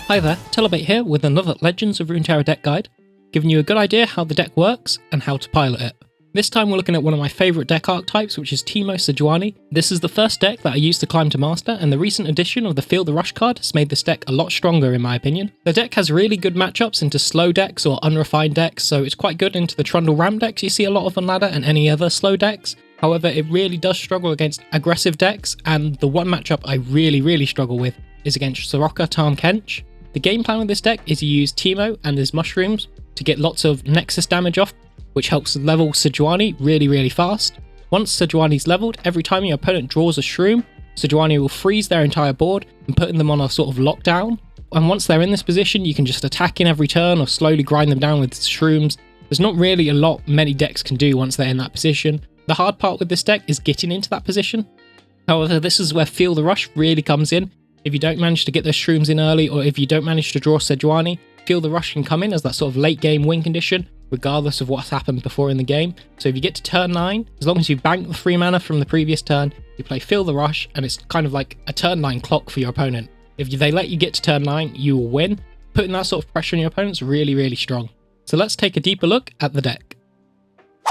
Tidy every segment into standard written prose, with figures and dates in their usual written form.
Hi there, Telebait here with another Legends of Runeterra deck guide, giving you a good idea how the deck works and how to pilot it. This time we're looking at one of my favourite deck archetypes, which is Teemo Sejuani. This is the first deck that I used to climb to Master, and the recent addition of the Feel the Rush card has made this deck a lot stronger in my opinion. The deck has really good matchups into slow decks or unrefined decks, so it's quite good into the Trundle Ram decks you see a lot of on ladder and any other slow decks. However, it really does struggle against aggressive decks, and the one matchup I really struggle with is against Soroka Tahm Kench. The game plan with this deck is you use Teemo and his mushrooms to get lots of Nexus damage off, which helps level Sejuani really fast. Once Sejuani's leveled, every time your opponent draws a shroom, Sejuani will freeze their entire board and putting them on a sort of lockdown. And once they're in this position, you can just attack in every turn or slowly grind them down with shrooms. There's not really a lot many decks can do once they're in that position. The hard part with this deck is getting into that position. However, this is where Feel the Rush really comes in. If you don't manage to get those shrooms in early, or if you don't manage to draw Sejuani, Feel the Rush can come in as that sort of late game win condition, regardless of what's happened before in the game. So if you get to turn 9, as long as you bank the 3 mana from the previous turn, you play Feel the Rush, and it's kind of like a turn 9 clock for your opponent. If they let you get to turn 9, you will win. Putting that sort of pressure on your opponent's really strong. So let's take a deeper look at the deck.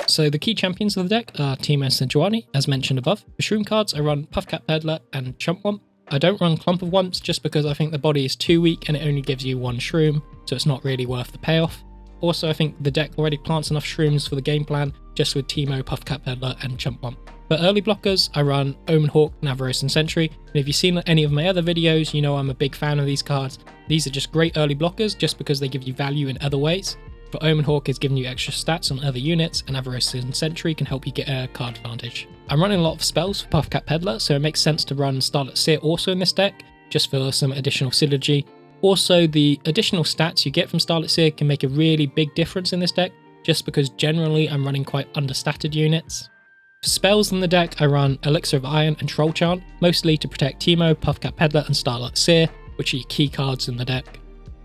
So the key champions of the deck are Teemo Sejuani, as mentioned above. For shroom cards, I run Puffcat Peddler and Chumpwump. I don't run Clump of Wumps just because I think the body is too weak and it only gives you 1 shroom, so it's not really worth the payoff. Also, I think the deck already plants enough shrooms for the game plan, just with Teemo, Puffcat Peddler and Chumpwump. For early blockers, I run Omen Hawk, Navaros and Sentry, and if you've seen any of my other videos, you know I'm a big fan of these cards. These are just great early blockers just because they give you value in other ways. For Omen Hawk is giving you extra stats on other units, and Navaros and Sentry can help you get a card advantage. I'm running a lot of spells for Puffcat Peddler, so it makes sense to run Starlit Seer also in this deck, just for some additional synergy. Also, the additional stats you get from Starlit Seer can make a really big difference in this deck, just because generally I'm running quite understated units. For spells in the deck, I run Elixir of Iron and Troll Chant, mostly to protect Teemo, Puffcat Peddler and Starlit Seer, which are your key cards in the deck.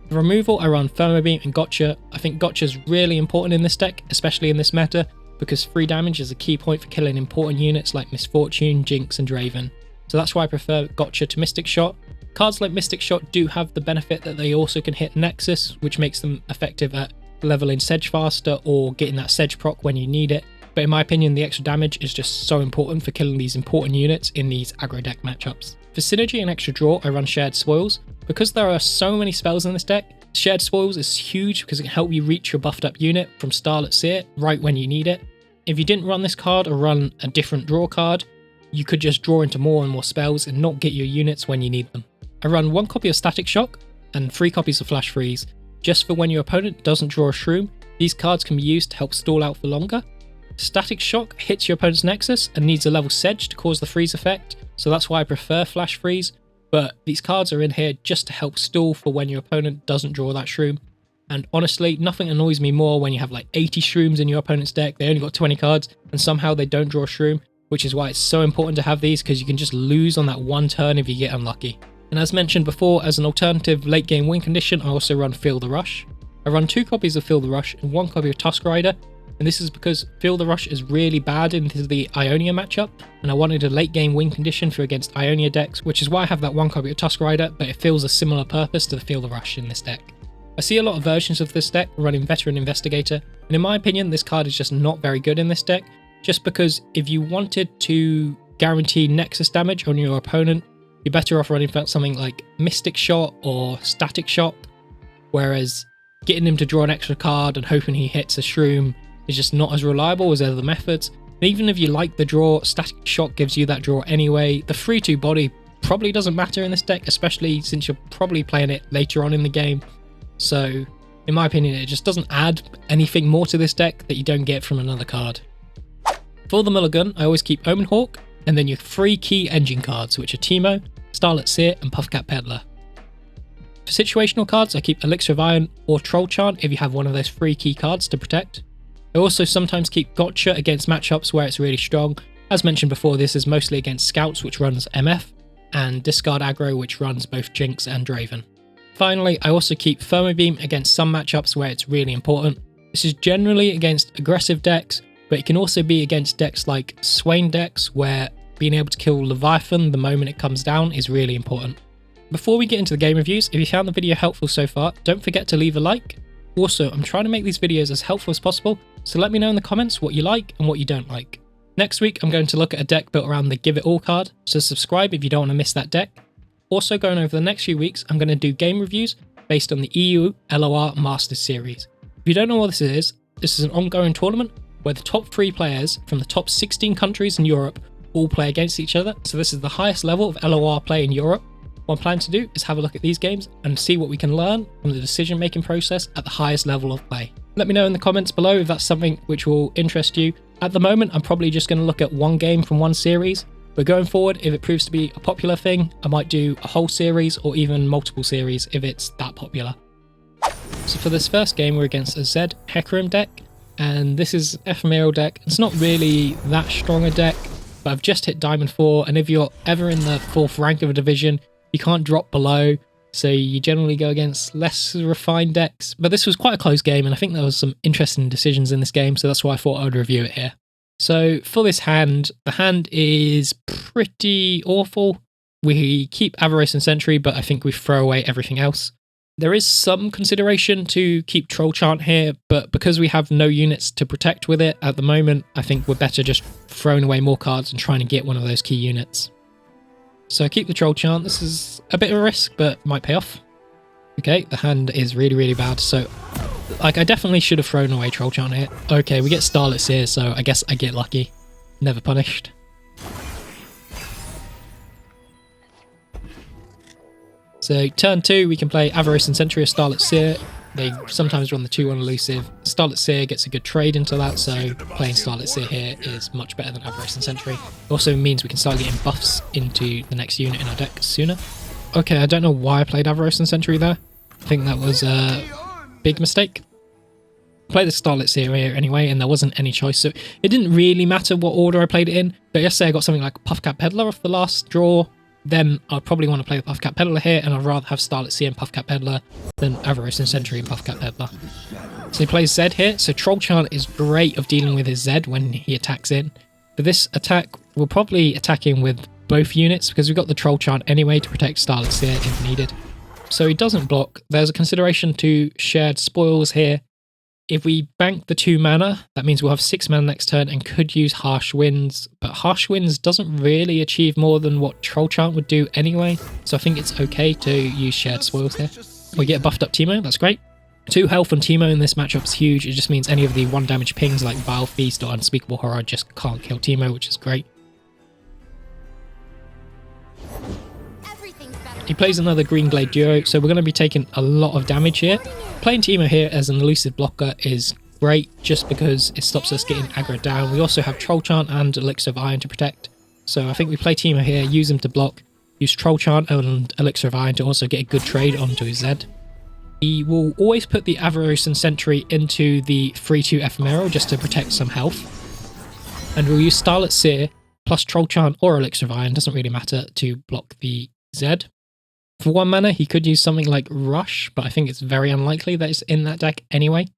For removal, I run Thermobeam and Gotcha. I think Gotcha is really important in this deck, especially in this meta, because 3 damage is a key point for killing important units like Misfortune, Jinx and Draven. So that's why I prefer Gotcha to Mystic Shot. Cards like Mystic Shot do have the benefit that they also can hit Nexus, which makes them effective at leveling Sej faster or getting that Sej proc when you need it. But in my opinion, the extra damage is just so important for killing these important units in these aggro deck matchups. For synergy and extra draw, I run Shared Spoils. Because there are so many spells in this deck, Shared Spoils is huge because it can help you reach your buffed up unit from Starlit Seer right when you need it. If you didn't run this card or run a different draw card, you could just draw into more and more spells and not get your units when you need them. I run 1 copy of Static Shock and 3 copies of Flash Freeze, just for when your opponent doesn't draw a shroom. These cards can be used to help stall out for longer. Static Shock hits your opponent's Nexus and needs a level Sej to cause the freeze effect, so that's why I prefer Flash Freeze, but these cards are in here just to help stall for when your opponent doesn't draw that shroom. And honestly, nothing annoys me more when you have like 80 shrooms in your opponent's deck, they only got 20 cards, and somehow they don't draw a shroom, which is why it's so important to have these, because you can just lose on that one turn if you get unlucky. And as mentioned before, as an alternative late game win condition, I also run Feel the Rush. I run 2 copies of Feel the Rush and 1 copy of Tusk Rider, and this is because Feel the Rush is really bad into the Ionia matchup, and I wanted a late game win condition for against Ionia decks, which is why I have that 1 copy of Tusk Rider, but it fills a similar purpose to the Feel the Rush in this deck. I see a lot of versions of this deck running Veteran Investigator, and in my opinion this card is just not very good in this deck, just because if you wanted to guarantee Nexus damage on your opponent, you're better off running something like Mystic Shot or Static Shock, whereas getting him to draw an extra card and hoping he hits a shroom is just not as reliable as other methods. And even if you like the draw, Static Shock gives you that draw anyway. The 3-2 body probably doesn't matter in this deck, especially since you're probably playing it later on in the game. So, in my opinion, it just doesn't add anything more to this deck that you don't get from another card. For the Mulligan, I always keep Omen Hawk, and then your 3 key engine cards, which are Teemo, Starlit Seer, and Puffcat Peddler. For situational cards, I keep Elixir of Iron or Troll Chant if you have one of those 3 key cards to protect. I also sometimes keep Gotcha against matchups where it's really strong. As mentioned before, this is mostly against Scouts, which runs MF, and Discard Aggro, which runs both Jinx and Draven. Finally, I also keep Thermobeam against some matchups where it's really important. This is generally against aggressive decks, but it can also be against decks like Swain decks, where being able to kill Leviathan the moment it comes down is really important. Before we get into the game reviews, if you found the video helpful so far, don't forget to leave a like. Also, I'm trying to make these videos as helpful as possible, so let me know in the comments what you like and what you don't like. Next week, I'm going to look at a deck built around the Give It All card, so subscribe if you don't want to miss that deck. Also, going over the next few weeks, I'm going to do game reviews based on the EU LOR Masters series. If you don't know what this is an ongoing tournament where the top 3 players from the top 16 countries in Europe all play against each other. So this is the highest level of LOR play in Europe. What I'm planning to do is have a look at these games and see what we can learn from the decision-making process at the highest level of play. Let me know in the comments below if that's something which will interest you. At the moment, I'm probably just going to look at one game from one series, but going forward, if it proves to be a popular thing, I might do a whole series or even multiple series if it's that popular. So for this first game, we're against a Zed Hecarim deck, and this is Ephemeral deck. It's not really that strong a deck, but I've just hit Diamond 4, and if you're ever in the 4th rank of a division, you can't drop below, so you generally go against less refined decks. But this was quite a close game, and I think there was some interesting decisions in this game, so that's why I thought I would review it here. So for this hand, the hand is pretty awful. We keep Avarice and Sentry, but I think we throw away everything else. There is some consideration to keep Troll Chant here, but because we have no units to protect with it at the moment, I think we're better just throwing away more cards and trying to get one of those key units. So keep the Troll Chant. This is a bit of a risk, but might pay off. Okay, the hand is really, really bad. So, like, I definitely should have thrown away Troll Chant here. Okay, we get Starlit Seer, so I guess I get lucky. Never punished. So turn 2, we can play Avarice and Sentry or Starlit Seer. They sometimes run the 2-1 elusive. Starlit Seer gets a good trade into that, so playing Starlit Seer here is much better than Avarice and Sentry. It also means we can start getting buffs into the next unit in our deck sooner. Okay, I don't know why I played Avarice and Sentry there. I think that was a big mistake. Play the Starlit Seer here anyway, and there wasn't any choice, so it didn't really matter what order I played it in. But yesterday I got something like Puffcat Peddler off the last draw. Then I'd probably want to play the Puffcat Peddler here, and I'd rather have Starlit Seer and Puffcat Peddler than Avarice and Sentry and Puffcat Peddler. So he plays Zed here, so Troll Chant is great of dealing with his Zed when he attacks in. For this attack, we'll probably attack in with both units, because we've got the Troll Chant anyway to protect Starlit Seer if needed. So he doesn't block. There's a consideration to shared spoils here. If we bank the 2 mana, that means we'll have 6 mana next turn and could use Harsh Winds, but Harsh Winds doesn't really achieve more than what Troll Chant would do anyway, so I think it's okay to use shared spoils here. We get a buffed up Teemo, that's great. 2 health on Teemo in this matchup is huge. It just means any of the 1 damage pings like Vile Feast or Unspeakable Horror just can't kill Teemo, which is great. He plays another Green Glade Duo, so we're going to be taking a lot of damage here. Playing Teemo here as an elusive blocker is great just because it stops us getting aggro down. We also have Troll Chant and Elixir of Iron to protect, so I think we play Teemo here, use him to block, use Troll Chant and Elixir of Iron to also get a good trade onto his Zed. He will always put the Avarice and Sentry into the 3-2 Ephemeral just to protect some health. And we'll use Starlit Seer plus Troll Chant or Elixir of Iron, doesn't really matter, to block the Zed. For 1 mana, he could use something like Rush, but I think it's very unlikely that it's in that deck anyway.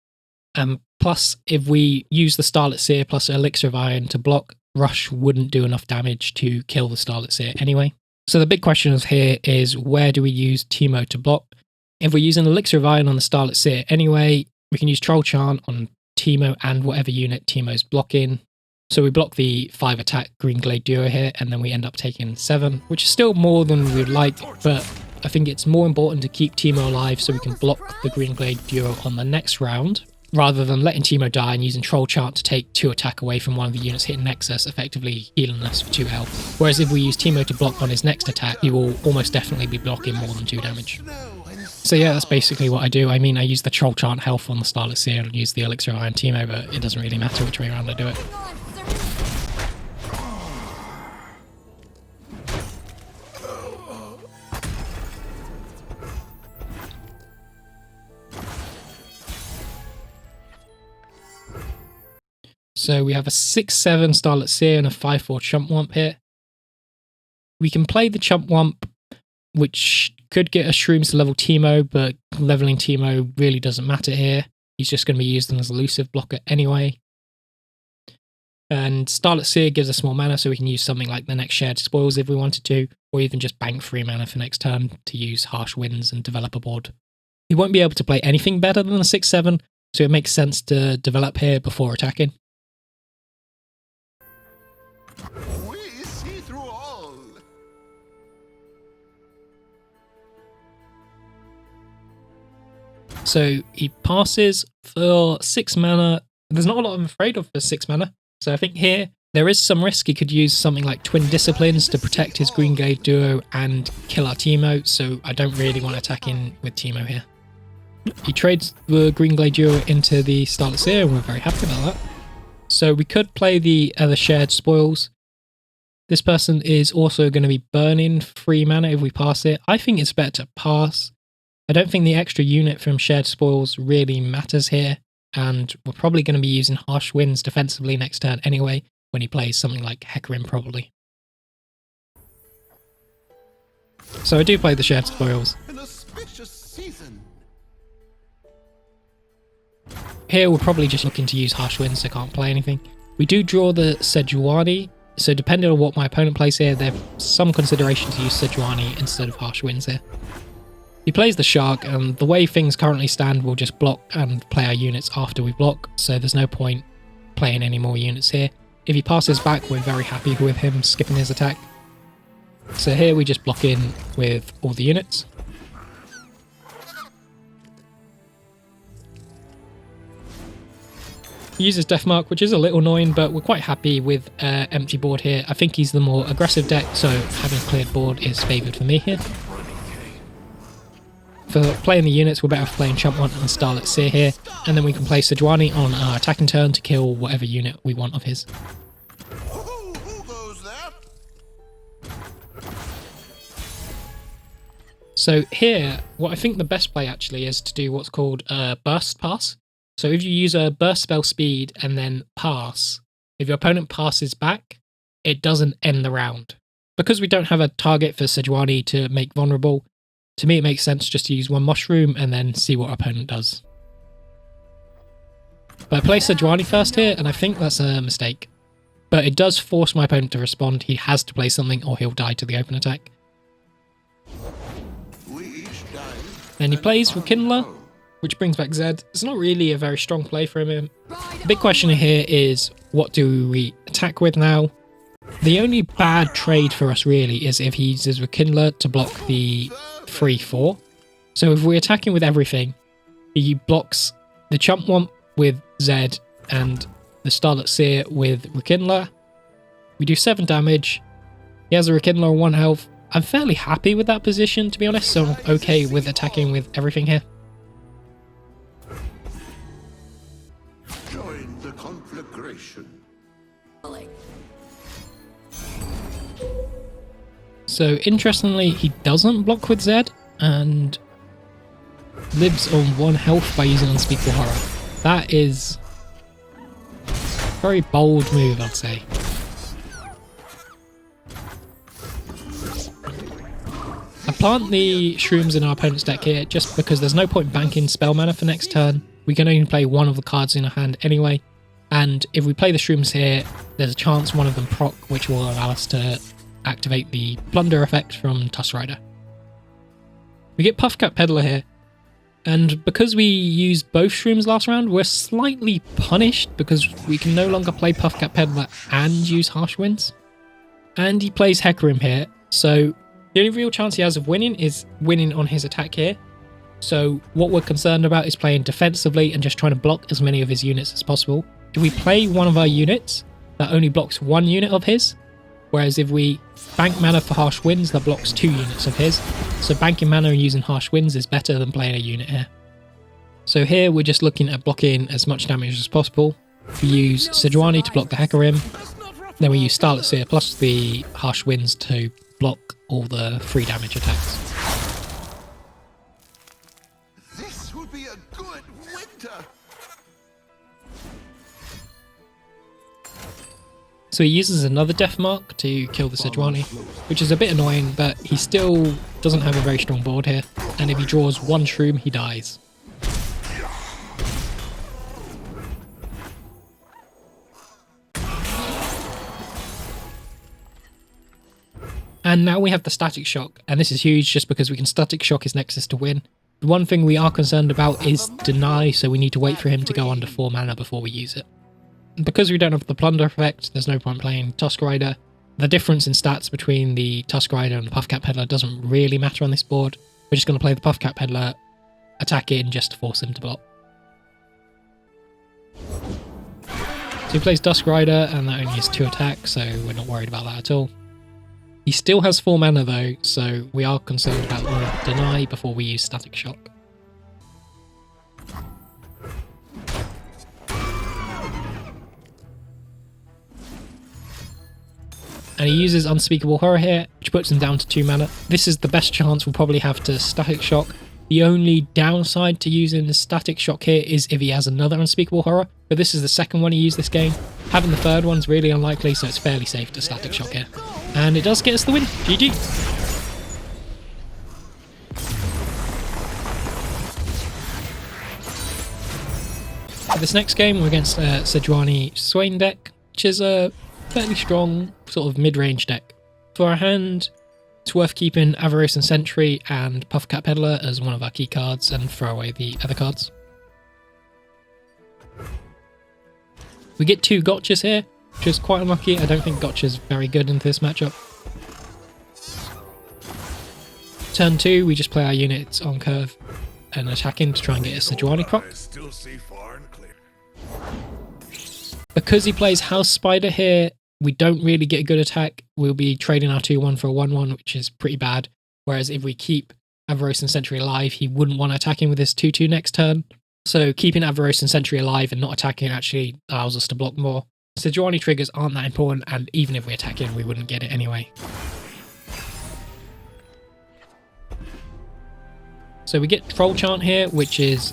Plus, if we use the Starlit Seer plus Elixir of Iron to block, Rush wouldn't do enough damage to kill the Starlit Seer anyway. So the big question here is, where do we use Teemo to block? If we're using Elixir of Iron on the Starlit Seer anyway, we can use Troll Chant on Teemo and whatever unit Teemo's blocking. So we block the 5 attack Green Glade Duo here, and then we end up taking 7, which is still more than we'd like, but I think it's more important to keep Teemo alive so we can block the Green Glade Duo on the next round, rather than letting Teemo die and using Troll Chant to take 2 attack away from one of the units hitting Nexus, effectively healing us for 2 health. Whereas if we use Teemo to block on his next attack, he will almost definitely be blocking more than 2 damage. So yeah, that's basically what I do. I mean, I use the Troll Chant health on the Starlit Seer and use the Elixir of Iron Teemo, but it doesn't really matter which way around I do it. So we have a 6-7 Starlit Seer and a 5-4 Chump Wump here. We can play the Chump Wump, which could get us Shrooms to level Teemo, but leveling Teemo really doesn't matter here. He's just going to be used as an elusive blocker anyway. And Starlit Seer gives us more mana, so we can use something like the next shared spoils if we wanted to. or even just bank 3 mana for next turn to use Harsh Winds and develop a board. He won't be able to play anything better than a 6/7, so it makes sense to develop here before attacking. We see through all. So he passes for 6 mana. There's not a lot I'm afraid of for 6 mana, so I think here there is some risk. He could use something like Twin Disciplines to protect his Green Glade duo and kill our Teemo, so I don't really want to attack in with Teemo here. He trades the Green Glade duo into the Starlit Seer, and we're very happy about that. So we could play the other shared spoils. This person is also going to be burning 3 mana if we pass it. I think it's better to pass. I don't think the extra unit from shared spoils really matters here, and we're probably going to be using Harsh Winds defensively next turn anyway, when he plays something like Hecarim probably. So I do play the shared spoils. An auspicious season. Here we're probably just looking to use Harsh Winds, so can't play anything. We do draw the Sejuani, so depending on what my opponent plays here, there's some consideration to use Sejuani instead of Harsh Winds here. He plays the Shark, and the way things currently stand, we'll just block and play our units after we block, so there's no point playing any more units here. If he passes back, we're very happy with him skipping his attack. So here we just block in with all the units. He uses Deathmark, which is a little annoying, but we're quite happy with empty board here. I think he's the more aggressive deck, so having a cleared board is favoured for me here. For playing the units, we're better off playing Chump 1 and Starlit Seer here, and then we can play Sejuani on our attacking turn to kill whatever unit we want of his. Who goes there? So here, what I think the best play actually is to do what's called a burst pass. So if you use a burst spell speed and then pass, if your opponent passes back, it doesn't end the round. Because we don't have a target for Sejuani to make vulnerable, to me it makes sense just to use 1 mushroom and then see what our opponent does. But I play Sejuani first here, and I think that's a mistake. But it does force my opponent to respond. He has to play something or he'll die to the open attack. Then he plays Rekindler, which brings back Zed. It's not really a very strong play for him. The big question here is, what do we attack with now? The only bad trade for us really is if he uses Rekindler to block the 3/4. So if we're attacking with everything, he blocks the Chump Womp with Zed and the Starlit Seer with Rekindler. We do 7 damage. He has a Rekindler on 1 health. I'm fairly happy with that position, to be honest, so I'm okay with attacking with everything here. Join the conflagration. So interestingly, he doesn't block with Zed and lives on 1 health by using Unspeakable Horror. That is a very bold move, I'd say. I plant the shrooms in our opponent's deck here just because there's no point banking spell mana for next turn. We can only play 1 of the cards in our hand anyway, and if we play the shrooms here, there's a chance one of them proc, which will allow us to activate the Plunder effect from Tusk Rider. We get Puffcat Peddler here, and because we used both shrooms last round, we're slightly punished because we can no longer play Puffcat Peddler and use Harsh Winds. And he plays Hecarim here, so the only real chance he has of winning is winning on his attack here. So what we're concerned about is playing defensively and just trying to block as many of his units as possible. If we play one of our units, that only blocks 1 unit of his, whereas if we bank mana for Harsh Winds, that blocks 2 units of his. So banking mana and using Harsh Winds is better than playing a unit here. So here we're just looking at blocking as much damage as possible. We use Sejuani to block the Hecarim, then we use Starlit Seer plus the Harsh Winds to block all the 3 damage attacks. This will be a good winter. So he uses another Deathmark to kill the Sejuani, which is a bit annoying, but he still doesn't have a very strong board here, and if he draws 1 shroom, he dies. And now we have the Static Shock, and this is huge just because we can Static Shock his Nexus to win. The one thing we are concerned about is Deny, so we need to wait for him to go under 4 mana before we use it. Because we don't have the Plunder effect, there's no point playing Tusk Rider. The difference in stats between the Tusk Rider and the Puffcat Peddler doesn't really matter on this board. We're just going to play the Puffcat Peddler, attack in just to force him to block. So he plays Dusk Rider, and that only has 2 attacks, so we're not worried about that at all. He still has 4 mana though, so we are concerned about the Deny before we use Static Shock. And he uses Unspeakable Horror here, which puts him down to 2 mana. This is the best chance we'll probably have to Static Shock. The only downside to using Static Shock here is if he has another Unspeakable Horror, but this is the second one he used this game. Having the third one's really unlikely, so it's fairly safe to Static Shock here. And it does get us the win. GG! This next game we're against Sejuani Swain deck, which is a fairly strong sort of mid-range deck. For our hand, it's worth keeping Avarician Sentry and Puffcat Peddler as one of our key cards and throw away the other cards. We get 2 Gotchas here, which is quite unlucky. I don't think Gotcha's very good into this matchup. Turn 2, we just play our units on curve and attack in to try and get a Sejuani proc. Because he plays House Spider here, we don't really get a good attack. We'll be trading our 2-1 for a 1-1, which is pretty bad. Whereas if we keep Avarician Sentry alive, he wouldn't want to attack him with his 2-2 next turn. So keeping Avarician Sentry alive and not attacking actually allows us to block more. Sejuani triggers aren't that important, and even if we attack him, we wouldn't get it anyway. So we get Troll Chant here, which is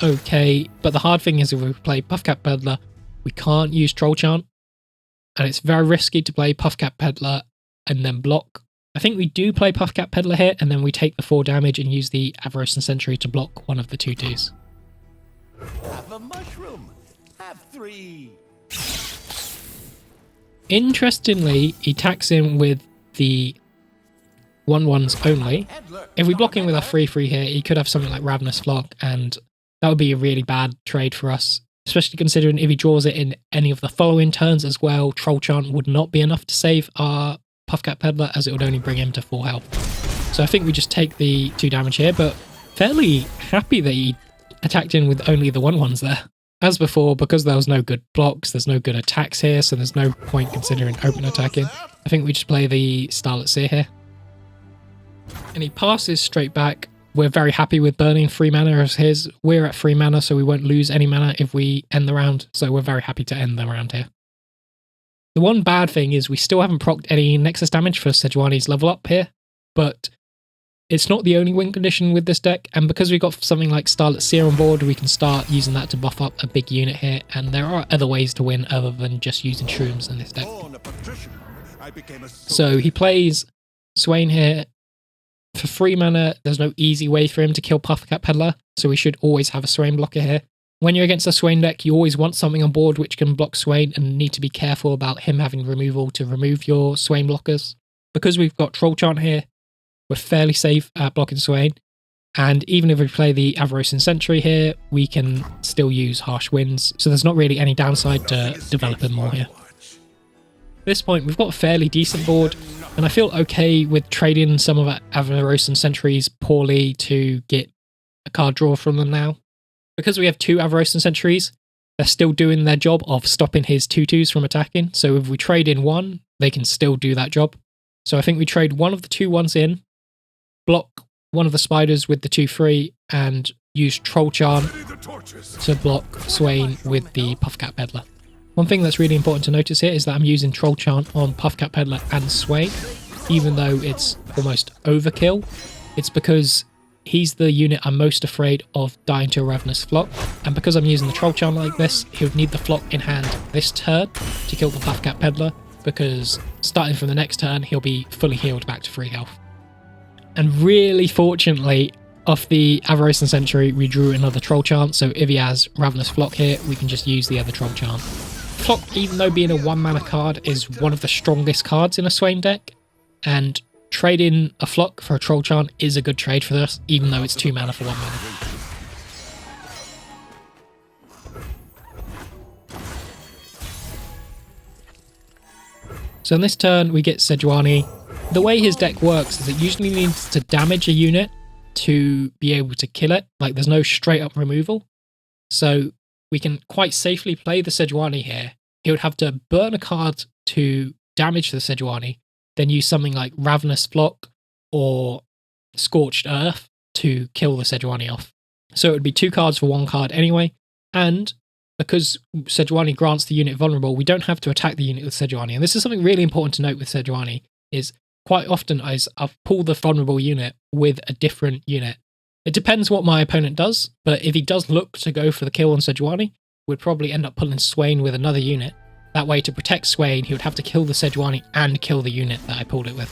okay, but the hard thing is if we play Puffcat Peddler, we can't use Troll Chant, and it's very risky to play Puffcat Peddler and then block. I think we do play Puffcat Peddler here, and then we take the 4 damage and use the Avarician Sentry to block one of the 2-2s. Have a mushroom. Have 3. Interestingly, he attacks in with the 1-1s only. If we block him with our 3-3 here, he could have something like Ravenous Flock, and that would be a really bad trade for us. Especially considering if he draws it in any of the following turns as well, Troll Chant would not be enough to save our Puffcat Peddler, as it would only bring him to 4 health. So I think we just take the 2 damage here, but fairly happy that he attacked in with only the 1-1s there. As before, because there was no good blocks, there's no good attacks here, so there's no point considering open attacking. I think we just play the Starlit Seer here. And he passes straight back. We're very happy with burning 3 mana as his. We're at 3 mana, so we won't lose any mana if we end the round, so we're very happy to end the round here. The one bad thing is we still haven't procced any Nexus damage for Sejuani's level up here, but it's not the only win condition with this deck, and because we've got something like Starlit Seer on board, we can start using that to buff up a big unit here, and there are other ways to win other than just using shrooms in this deck. So he plays Swain here. For 3 mana, there's no easy way for him to kill Puffcat Peddler, so we should always have a Swain blocker here. When you're against a Swain deck, you always want something on board which can block Swain, and need to be careful about him having removal to remove your Swain blockers. Because we've got Troll Chant here, we're fairly safe at blocking Swain, and even if we play the Avarician Sentry here, we can still use Harsh Winds, so there's not really any downside to developing more here. At this point, we've got a fairly decent board, and I feel okay with trading some of our Avarician Sentries poorly to get a card draw from them now. Because we have 2 Avarician Sentries, they're still doing their job of stopping his 2-2s from attacking, so if we trade in 1, they can still do that job. So I think we trade one of the 2-1s in, block one of the spiders with the 2-3, and use Troll Chant to block Swain with the Puffcat Peddler. One thing that's really important to notice here is that I'm using Troll Chant on Puffcat Peddler and Swain, even though it's almost overkill. It's because he's the unit I'm most afraid of dying to a Ravenous Flock, and because I'm using the Troll Chant like this, he would need the Flock in hand this turn to kill the Puffcat Peddler, because starting from the next turn, he'll be fully healed back to 3 health. And really fortunately, off the Avarician Sentry, we drew another Troll Chant, so if he has Ravenous Flock here, we can just use the other Troll Chant. Flock, even though being a 1 mana card, is one of the strongest cards in a Swain deck, and trading a Flock for a Troll Chant is a good trade for this, even though it's 2 mana for 1 mana. So on this turn, we get Sejuani. The way his deck works is it usually needs to damage a unit to be able to kill it. Like, there's no straight up removal. So we can quite safely play the Sejuani here. He would have to burn a card to damage the Sejuani, then use something like Ravenous Flock or Scorched Earth to kill the Sejuani off. So it would be 2 cards for 1 card anyway, and because Sejuani grants the unit vulnerable, we don't have to attack the unit with Sejuani. And this is something really important to note with Sejuani, is quite often I'll pull the vulnerable unit with a different unit. It depends what my opponent does, but if he does look to go for the kill on Sejuani, we'd probably end up pulling Swain with another unit. That way, to protect Swain, he would have to kill the Sejuani and kill the unit that I pulled it with.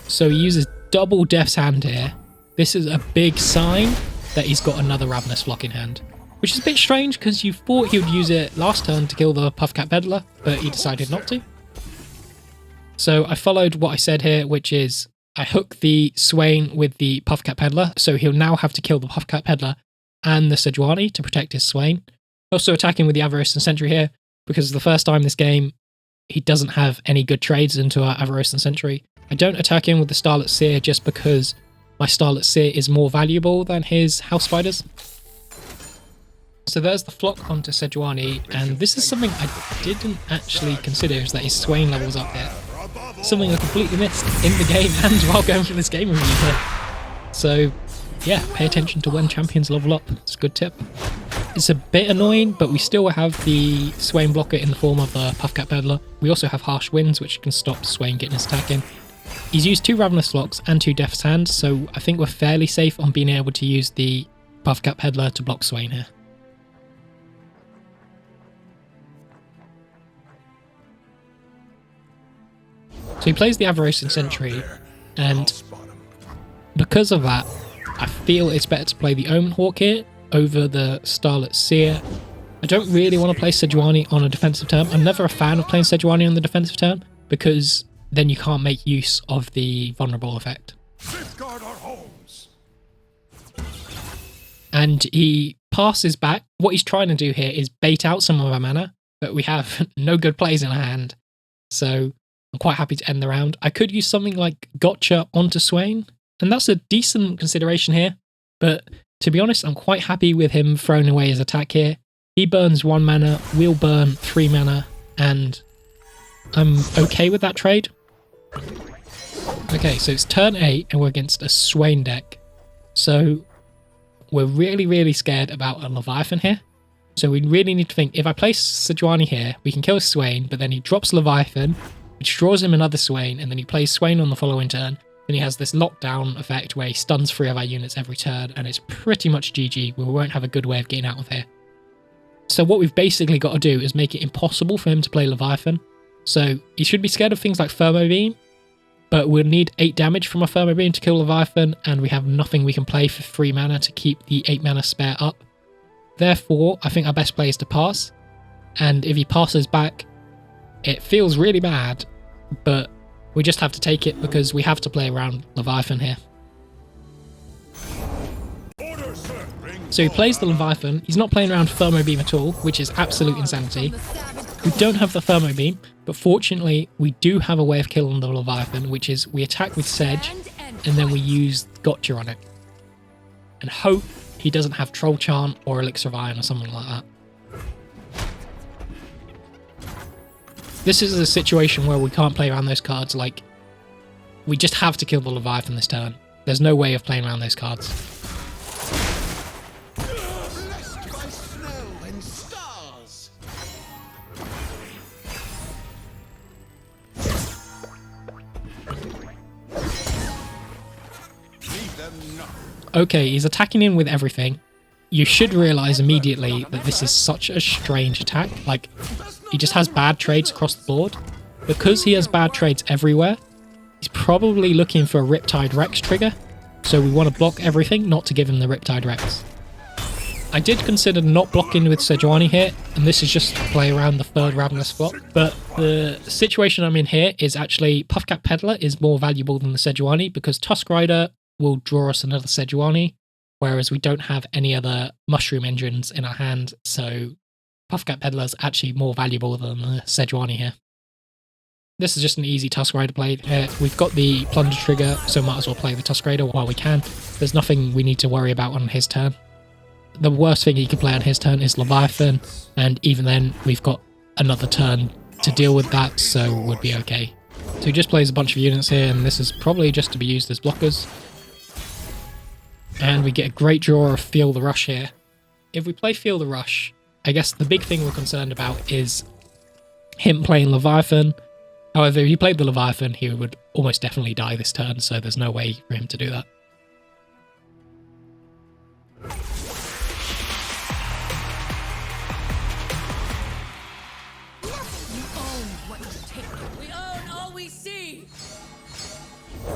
So he uses double Death's Hand here. This is a big sign that he's got another Ravenous Flock in hand, which is a bit strange because you thought he would use it last turn to kill the Puffcat Peddler, but he decided not to. So I followed what I said here, which is I hook the Swain with the Puffcat Peddler, so he'll now have to kill the Puffcat Peddler and the Sejuani to protect his Swain. Also attacking with the Avarice and Sentry here, because the first time this game, he doesn't have any good trades into our Avarice and Sentry. I don't attack him with the Starlit Seer just because my Starlit Seer is more valuable than his House Spiders. So there's the Flock onto Sejuani, and this is something I didn't actually consider, is that his Swain level's up here. Something I completely missed in the game and while going through this game review here. So yeah, pay attention to when champions level up. It's a good tip. It's a bit annoying, but we still have the Swain blocker in the form of the Puffcat Peddler. We also have Harsh Winds, which can stop Swain getting his attack in. He's used 2 Ravenous Flocks and 2 Death's Hands, so I think we're fairly safe on being able to use the Puffcat Peddler to block Swain here. So he plays the Avarice and Sentry, and because of that, I feel it's better to play the Omen Hawk here over the Starlit Seer. I don't really want to play Sejuani on a defensive turn. I'm never a fan of playing Sejuani on the defensive turn, because then you can't make use of the vulnerable effect. Safeguard our homes. And he passes back. What he's trying to do here is bait out some of our mana, but we have no good plays in our hand. So I'm quite happy to end the round. I could use something like Gotcha onto Swain, and that's a decent consideration here. But to be honest, I'm quite happy with him throwing away his attack here. He burns 1 mana, we'll burn 3 mana, and I'm okay with that trade. Okay, so it's turn 8 and we're against a Swain deck. So we're really scared about a Leviathan here. So we really need to think, if I place Sejuani here, we can kill Swain, but then he drops Leviathan, which draws him another Swain, and then he plays Swain on the following turn. Then he has this lockdown effect where he stuns 3 of our units every turn, and it's pretty much GG. We won't have a good way of getting out of here. So what we've basically got to do is make it impossible for him to play Leviathan. So he should be scared of things like Thermo Beam, but we'll need 8 damage from a Thermo Beam to kill Leviathan, and we have nothing we can play for 3 mana to keep the 8 mana spare up. Therefore, I think our best play is to pass, and if he passes back, it feels really bad, but we just have to take it because we have to play around Leviathan here. So he plays the Leviathan. He's not playing around Thermo Beam at all, which is absolute insanity. We don't have the Thermo Beam, but fortunately we do have a way of killing the Leviathan, which is we attack with Sej and then we use Gotcha on it. And hope he doesn't have Troll Chant or Elixir of Iron or something like that. This is a situation where we can't play around those cards. Like, we just have to kill the Leviathan this turn. There's no way of playing around those cards. Blessed by snow and stars. Leave them not. Okay, he's attacking in with everything. You should realise immediately that this is such a strange attack. Like, he just has bad trades across the board. Because he has bad trades everywhere, he's probably looking for a Riptide Rex trigger. So we want to block everything, not to give him the Riptide Rex. I did consider not blocking with Sejuani here, and this is just to play around the third Ravenous block, but the situation I'm in here is actually Puffcat Peddler is more valuable than the Sejuani because Tusk Rider will draw us another Sejuani, whereas we don't have any other Mushroom engines in our hand, so Puffcat Peddler is actually more valuable than the Sejuani here. This is just an easy Tusk Rider play. We've got the Plunder trigger, so might as well play the Tusk Rider while we can. There's nothing we need to worry about on his turn. The worst thing he can play on his turn is Leviathan, and even then we've got another turn to deal with that, so we'll be okay. So he just plays a bunch of units here, and this is probably just to be used as blockers. And we get a great draw of Feel the Rush here. If we play Feel the Rush, I guess the big thing we're concerned about is him playing Leviathan. However, if he played the Leviathan, he would almost definitely die this turn, so there's no way for him to do that.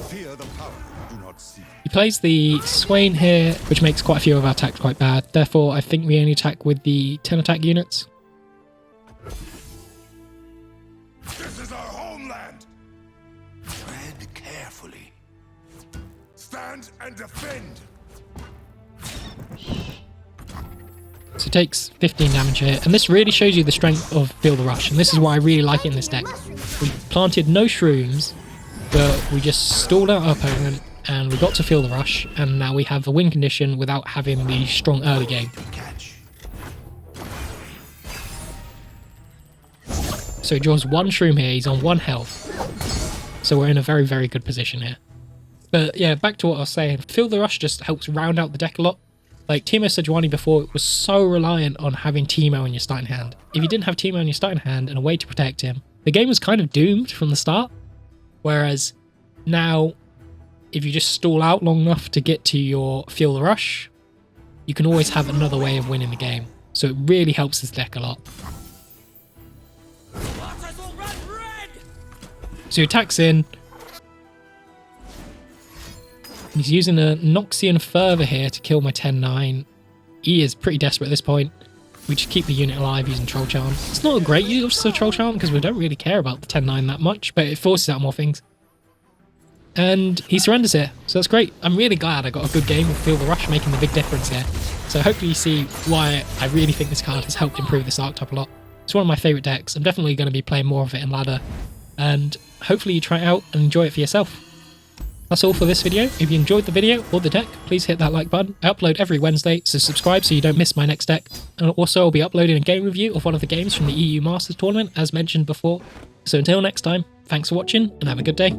Fear the power you do not see. He plays the Swain here, which makes quite a few of our attacks quite bad. Therefore, I think we only attack with the 10 attack units. This is our homeland. Tread carefully. Stand and defend. So it takes 15 damage here, and this really shows you the strength of Feel the Rush, and this is why I really like it in this deck. We planted no shrooms, but we just stalled out our opponent, and we got to Feel the Rush, and now we have a win condition without having the strong early game. So he draws one shroom here, he's on 1 health, so we're in a very, very good position here. But yeah, back to what I was saying, Feel the Rush just helps round out the deck a lot. Like, Teemo Sejuani before was so reliant on having Teemo in your starting hand. If you didn't have Teemo in your starting hand and a way to protect him, the game was kind of doomed from the start. Whereas now, if you just stall out long enough to get to your Feel the Rush, you can always have another way of winning the game. So it really helps this deck a lot. So he attacks in. He's using a Noxian Fervor here to kill my 10-9. He is pretty desperate at this point. We just keep the unit alive using Troll Charm. It's not a great use of Troll Charm because we don't really care about the 10-9 that much, but it forces out more things. And he surrenders here, so that's great. I'm really glad I got a good game with Feel the Rush making the big difference here. So hopefully you see why I really think this card has helped improve this archetype a lot. It's one of my favourite decks. I'm definitely going to be playing more of it in ladder, and hopefully you try it out and enjoy it for yourself. That's all for this video. If you enjoyed the video or the deck, please hit that like button. I upload every Wednesday, so subscribe so you don't miss my next deck. And also I'll be uploading a game review of one of the games from the EU Masters tournament, as mentioned before. So until next time, thanks for watching and have a good day.